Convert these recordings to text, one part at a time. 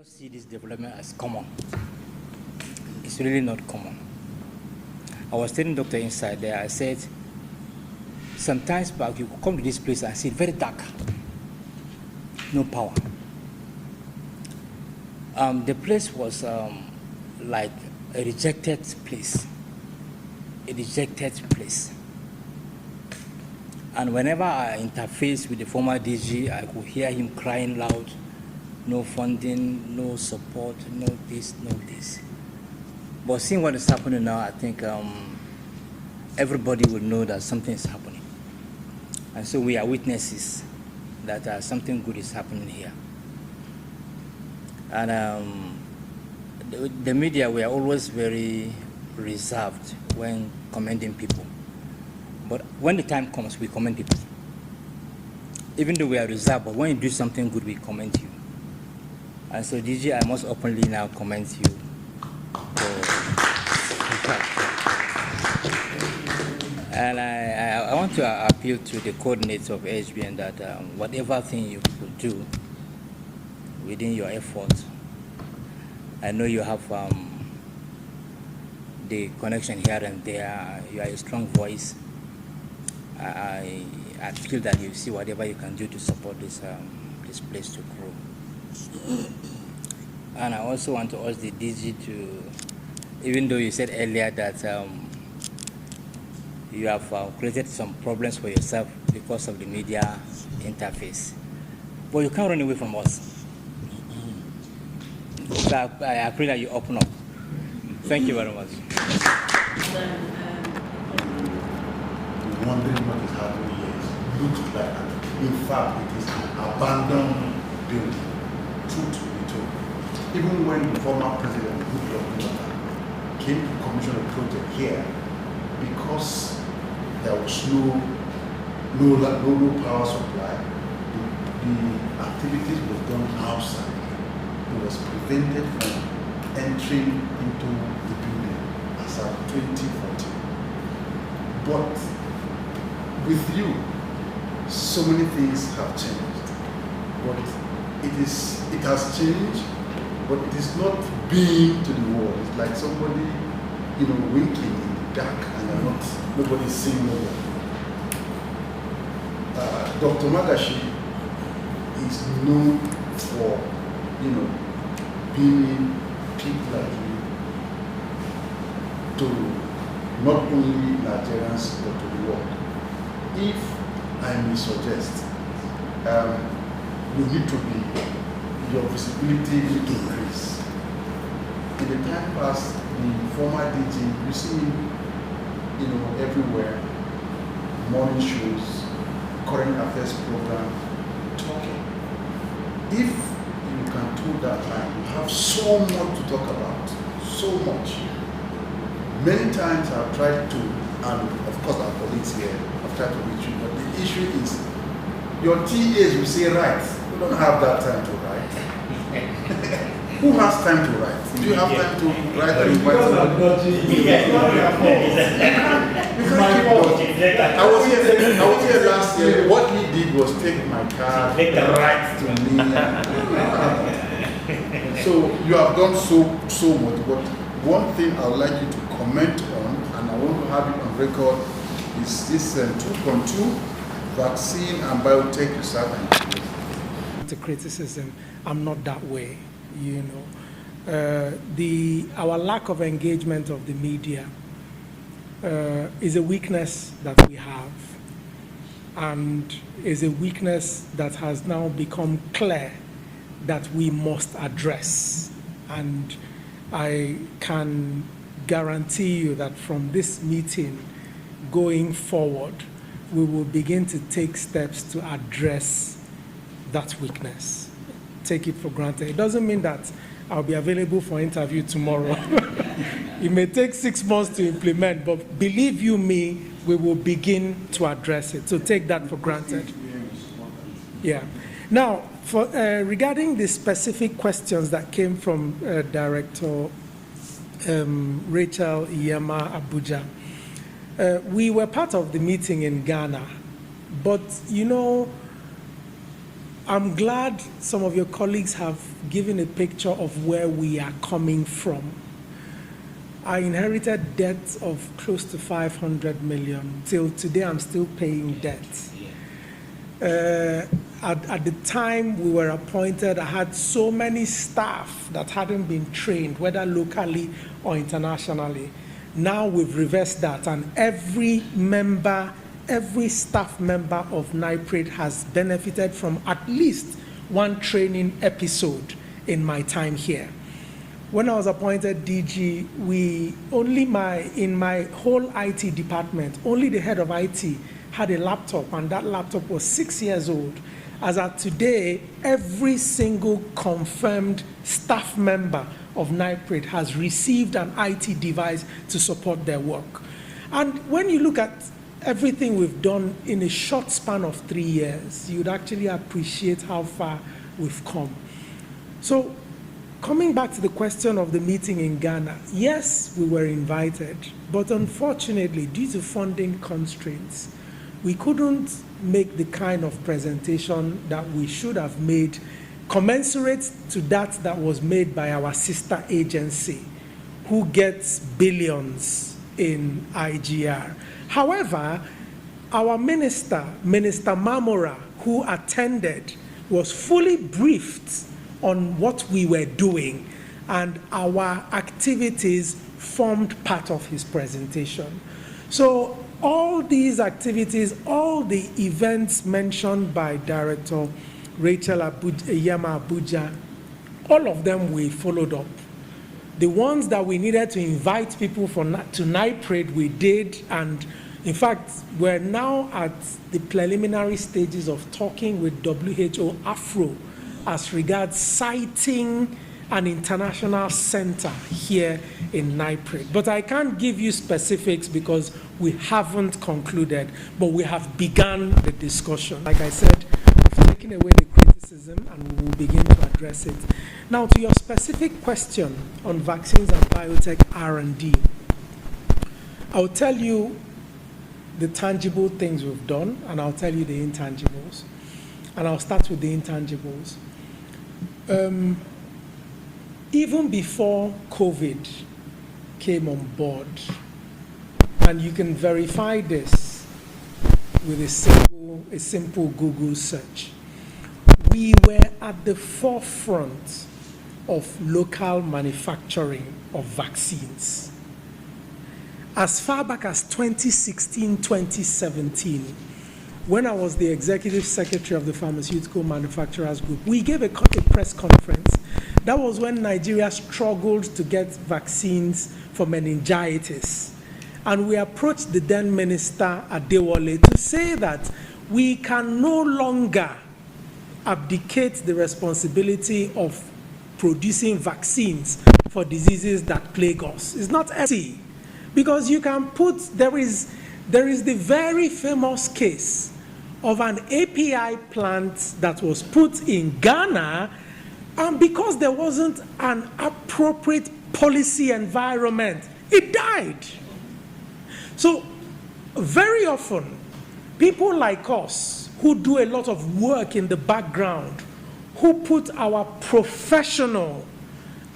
see this development as common. It's really not common. I was telling Dr. Inside there, I said, sometimes back you come to this place and see it very dark, no power. The place was like a rejected place, And whenever I interface with the former DG, I could hear him crying loud, no funding, no support, no this, no this. But seeing what is happening now, I think everybody will know that something is happening. And so we are witnesses that something good is happening here. And the media, we are always very reserved when commending people. But when the time comes, we commend people. Even though we are reserved, but when you do something good, we commend you. And so, DG, I must openly now commend you. And I want to appeal to the coordinator of HBN that whatever thing you could do within your efforts, I know you have the connection here and there. You are a strong voice. I feel that you see whatever you can do to support this place to grow. And I also want to ask the DG to, even though you said earlier that you have created some problems for yourself because of the media interface, but you can't run away from us. So I pray that you open up. Thank you very much. Wondering what is happening here. It looks like, in fact, it is an abandoned building. Truth to be told. Even when the former president, Goodluck Jonathan, came to commission a project here, because there was no power supply, the activities were done outside. It was prevented from entering into the building as of 2014. But with you, so many things have changed. But it has changed, but it is not being to the world. It's like somebody, winking in the dark and nobody's seeing nobody. Dr. Magashi is known for, being people like you to not only Nigerians but to the world. If I may suggest, you need to be, your visibility need to increase. In the time past, the former DG, you see him, everywhere, morning shows, current affairs program, talking. If you can do that time, you have so much to talk about, so much. Many times I've tried to, and of course our colleagues here have tried to reach you, but the issue is your TAs will say write. You don't have that time to write. Who has time to write? Do you have time to write and invite I was here last year. What he did was take my card, write to me. So you have done so much. But one thing I would like you to comment on, and I want to have it on record, is this 2.2 vaccine and biotech research. The criticism, I'm not that way, Our lack of engagement of the media is a weakness that we have, and is a weakness that has now become clear that we must address. And I can guarantee you that from this meeting going forward, we will begin to take steps to address that weakness. Take it for granted. It doesn't mean that I'll be available for interview tomorrow. It may take 6 months to implement, but believe you me, we will begin to address it. So take that for granted. Yeah. Now, for regarding the specific questions that came from Director Rachel Iyema Abuja, we were part of the meeting in Ghana, but I'm glad some of your colleagues have given a picture of where we are coming from. I inherited debts of close to 500 million. Till today, I'm still paying debt. At the time we were appointed, I had so many staff that hadn't been trained, whether locally or internationally. Now we've reversed that, and every staff member of NIPRD has benefited from at least one training episode in my time here. When I was appointed DG, in my whole IT department, only the head of IT had a laptop, and that laptop was 6 years old. As at today, every single confirmed staff member of NIPRD has received an IT device to support their work. And when you look at everything we've done in a short span of 3 years, you'd actually appreciate how far we've come. So, coming back to the question of the meeting in Ghana, yes, we were invited, but unfortunately, due to funding constraints, we couldn't make the kind of presentation that we should have made commensurate to that was made by our sister agency, who gets billions in IGR. However, our minister, Minister Mamora, who attended, was fully briefed on what we were doing, and our activities formed part of his presentation. So all these activities, all the events mentioned by Director Rachel Yama Abuja, all of them we followed up. The ones that we needed to invite people to NIPRD, we did, and in fact, we're now at the preliminary stages of talking with WHO Afro as regards citing an international center here in NIPRD. But I can't give you specifics because we haven't concluded, but we have begun the discussion. Like I said, we've taken away the criticism and we will begin to address it. Now, to your specific question on vaccines and biotech R&D, I'll tell you the tangible things we've done, and I'll tell you the intangibles. And I'll start with the intangibles. Even before COVID came on board, and you can verify this with a simple Google search, we were at the forefront of local manufacturing of vaccines. As far back as 2016, 2017, when I was the executive secretary of the Pharmaceutical Manufacturers Group, we gave a press conference. That was when Nigeria struggled to get vaccines for meningitis. And we approached the then minister, Adigwe, to say that we can no longer abdicate the responsibility of producing vaccines for diseases that plague us. It's not easy, because you can put, there is the very famous case of an API plant that was put in Ghana, and because there wasn't an appropriate policy environment, it died. So very often, people like us who do a lot of work in the background, who put our professional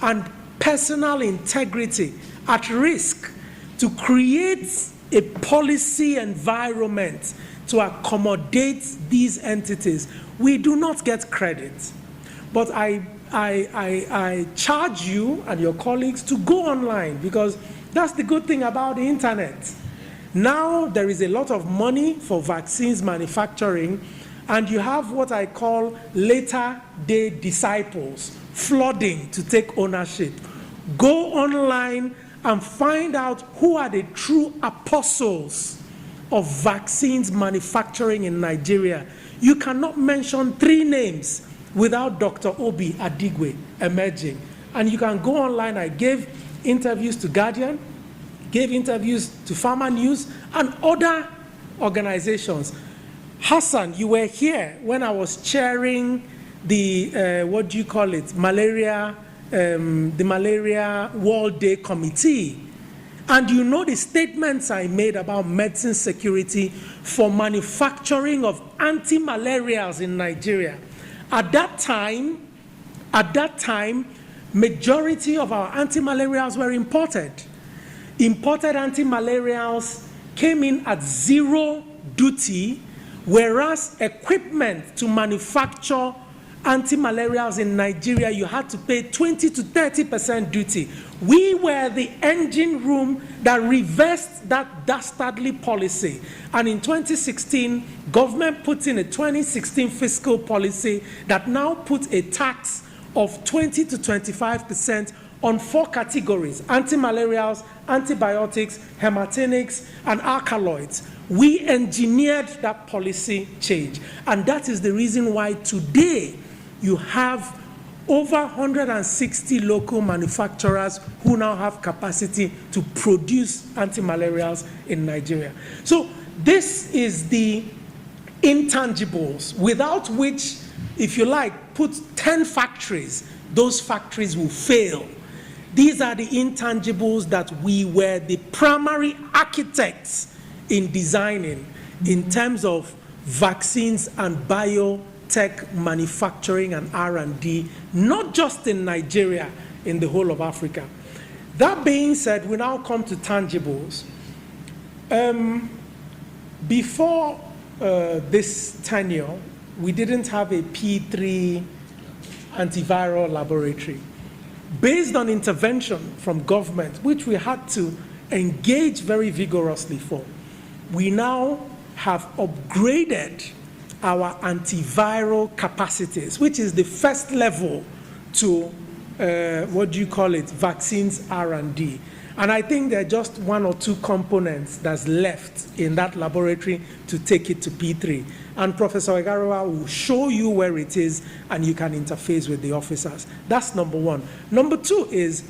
and personal integrity at risk to create a policy environment to accommodate these entities, we do not get credit. But I charge you and your colleagues to go online, because that's the good thing about the internet. Now there is a lot of money for vaccines manufacturing, and you have what I call later day disciples flooding to take ownership. Go online and find out who are the true apostles of vaccines manufacturing in Nigeria. You cannot mention 3 names without Dr. Obi Adigwe emerging. And you can go online. I gave interviews to Guardian, gave interviews to Pharma News and other organizations. Hassan, you were here when I was chairing the, the Malaria World Day Committee. And you know the statements I made about medicine security for manufacturing of anti-malarials in Nigeria. At that time, majority of our anti-malarials were imported. Imported anti-malarials came in at zero duty, whereas equipment to manufacture anti-malarials in Nigeria, you had to pay 20 to 30% duty. We were the engine room that reversed that dastardly policy. And in 2016, government put in a 2016 fiscal policy that now puts a tax of 20 to 25% on 4 categories: anti-malarials, antibiotics, hematinics, and alkaloids. We engineered that policy change. And that is the reason why today you have over 160 local manufacturers who now have capacity to produce anti-malarials in Nigeria. So this is the intangibles without which, if you like, put 10 factories, those factories will fail. These are the intangibles that we were the primary architects in designing in terms of vaccines and biotech manufacturing and R&D, not just in Nigeria, in the whole of Africa. That being said, we now come to tangibles. Before this tenure, we didn't have a P3 antiviral laboratory. Based on intervention from government, which we had to engage very vigorously for, we now have upgraded our antiviral capacities, which is the first level to, vaccines R&D. And I think there are just 1 or 2 components that's left in that laboratory to take it to P3. And Professor Igarewa will show you where it is, and you can interface with the officers. That's number 1. Number 2 is,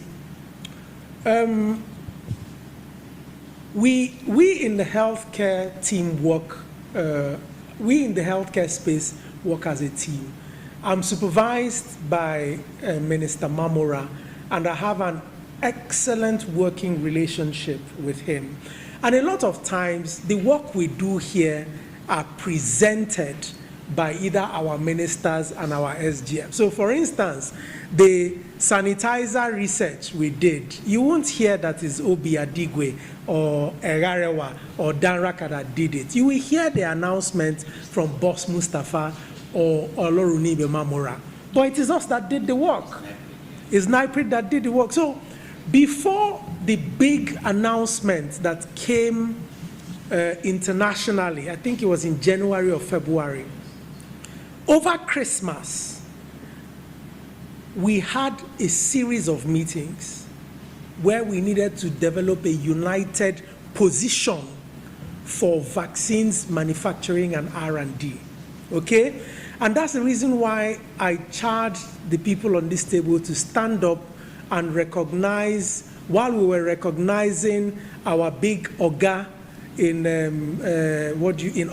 we in the healthcare team work, we in the healthcare space work as a team. I'm supervised by Minister Mamora, and I have an excellent working relationship with him. And a lot of times, the work we do here are presented by either our ministers and our SGM. So for instance, the sanitizer research we did, you won't hear that is Obi Adigwe or Erarewa or Danraka that did it. You will hear the announcement from Boss Mustafa or Olorunibe Mamora. But it is us that did the work. It's NIPRD that did the work. So before the big announcement that came internationally, I think it was in January or February, over Christmas, we had a series of meetings where we needed to develop a united position for vaccines manufacturing and R&D, okay? And that's the reason why I charged the people on this table to stand up and recognize, while we were recognizing our big Oga in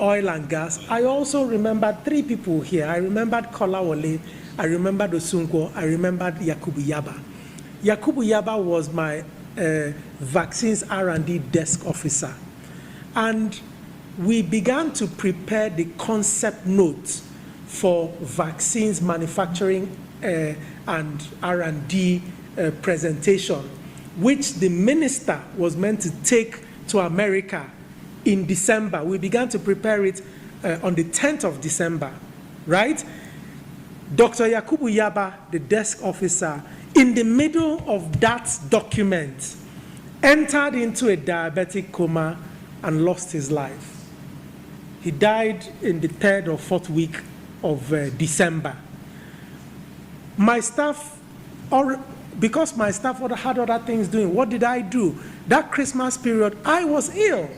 oil and gas, I also remembered 3 people here. I remembered Kolawole, I remembered Osunko, I remembered Yakubu Yaba. Yakubu Yaba was my vaccines R&D desk officer. And we began to prepare the concept notes for vaccines manufacturing and R&D presentation, which the minister was meant to take to America in December. We began to prepare it on the 10th of December, right? Dr. Yakubu Yaba, the desk officer, in the middle of that document, entered into a diabetic coma and lost his life. He died in the 3rd or 4th week of December. My staff, because my staff had other things doing, what did I do? That Christmas period, I was ill,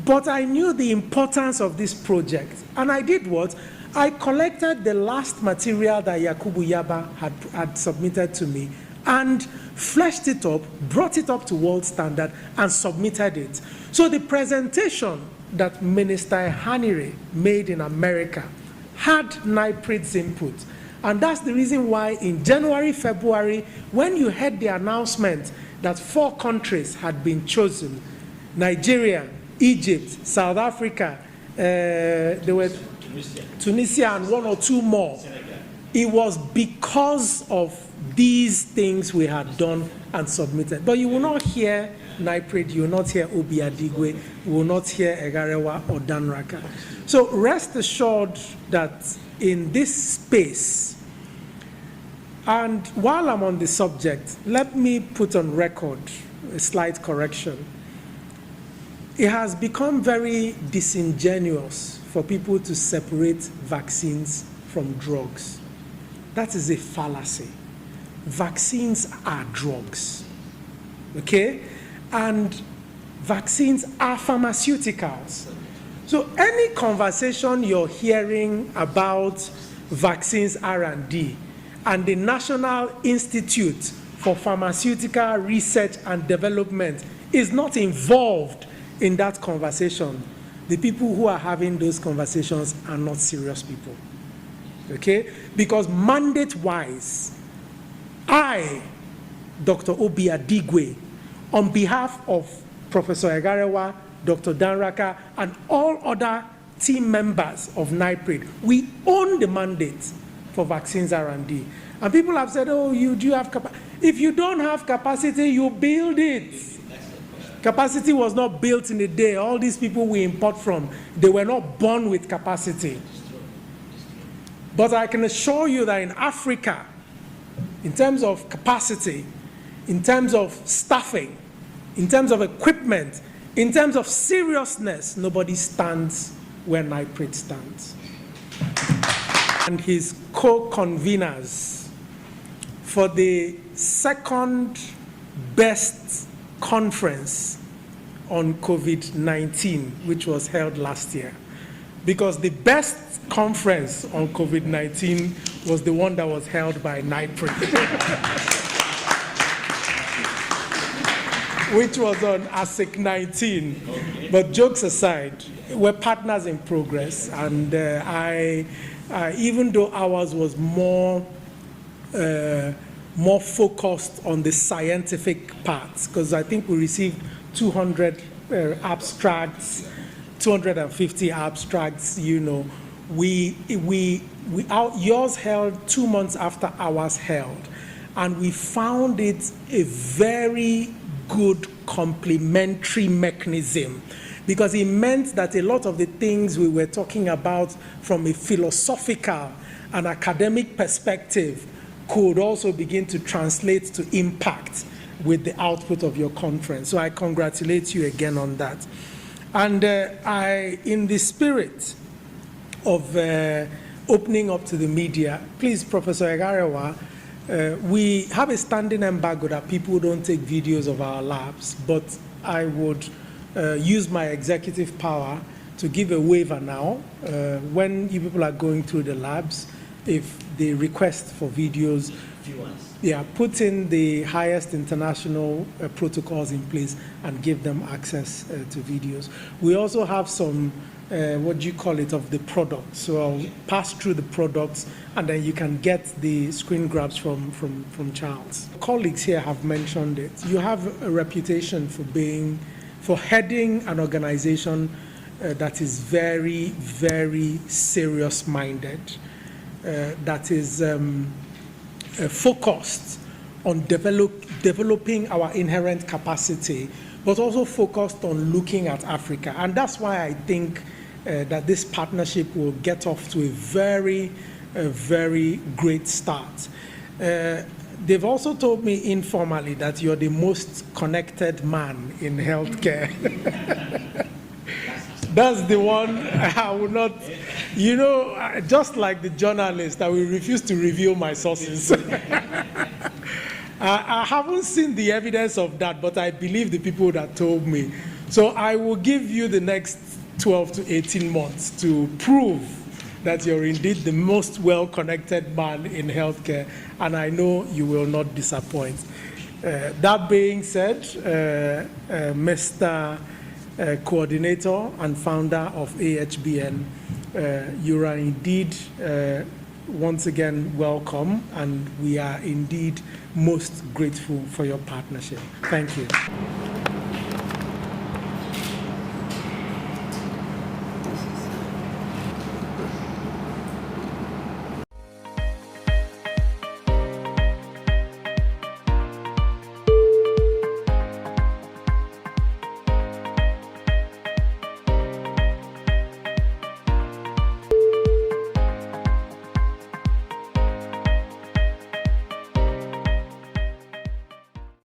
but I knew the importance of this project. And I did what? I collected the last material that Yakubu Yaba had submitted to me and fleshed it up, brought it up to world standard, and submitted it. So the presentation that Minister Hanire made in America had NIPRD's input. And that's the reason why in January, February, when you heard the announcement that 4 countries had been chosen, Nigeria, Egypt, South Africa, there were Tunisia and 1 or 2 more. it was because of these things we had done and submitted. But you will not hear NIPRD, you will not hear Obi Adigwe, you will not hear Egarewa or Danraka. So rest assured that in this space, and while I'm on the subject, let me put on record a slight correction. It has become very disingenuous for people to separate vaccines from drugs. That is a fallacy. Vaccines are drugs, okay? And vaccines are pharmaceuticals. So any conversation you're hearing about vaccines R&D and the National Institute for Pharmaceutical Research and Development is not involved in that conversation, the people who are having those conversations are not serious people, okay? Because mandate-wise, I, Dr. Obi Adigwe, on behalf of Professor Egarewa, Dr. Danraka, and all other team members of NIPRD, we own the mandate for vaccines R&D. And people have said, oh, you do have capacity. If you don't have capacity, you build it. Capacity was not built in a day. All these people we import from, they were not born with capacity. But I can assure you that in Africa, in terms of capacity, in terms of staffing, in terms of equipment, in terms of seriousness, nobody stands where NIPRD stands. And his co-conveners for the second best conference on COVID-19, which was held last year. Because the best conference on COVID-19 was the one that was held by NIPRD. Which was on ASIC 19. Okay. But jokes aside, we're partners in progress, and even though ours was more focused on the scientific parts, because I think we received 200 abstracts, 250 abstracts. You know, yours held 2 months after ours held, and we found it a very good complementary mechanism, because it meant that a lot of the things we were talking about from a philosophical and academic perspective could also begin to translate to impact with the output of your conference. So I congratulate you again on that. And in the spirit of opening up to the media, please, Professor Egarewa, we have a standing embargo that people don't take videos of our labs, but I would use my executive power to give a waiver now when you people are going through the labs. If they request for videos, yeah, put in the highest international protocols in place and give them access to videos. We also have some what do you call it, of the product. So I'll pass through the products and then you can get the screen grabs from Charles. Colleagues here have mentioned it. You have a reputation for heading an organization that is very, very serious-minded, that is focused on developing our inherent capacity, but also focused on looking at Africa. And that's why I think that this partnership will get off to a very great start. They've also told me informally that you're the most connected man in healthcare. That's the one I will not, you know, just like the journalist, I will refuse to reveal my sources. I haven't seen the evidence of that, but I believe the people that told me. So I will give you the next 12 to 18 months to prove that you're indeed the most well-connected man in healthcare, and I know you will not disappoint. That being said, Mr. Coordinator and founder of AHBN, you are indeed once again welcome, and we are indeed most grateful for your partnership. Thank you.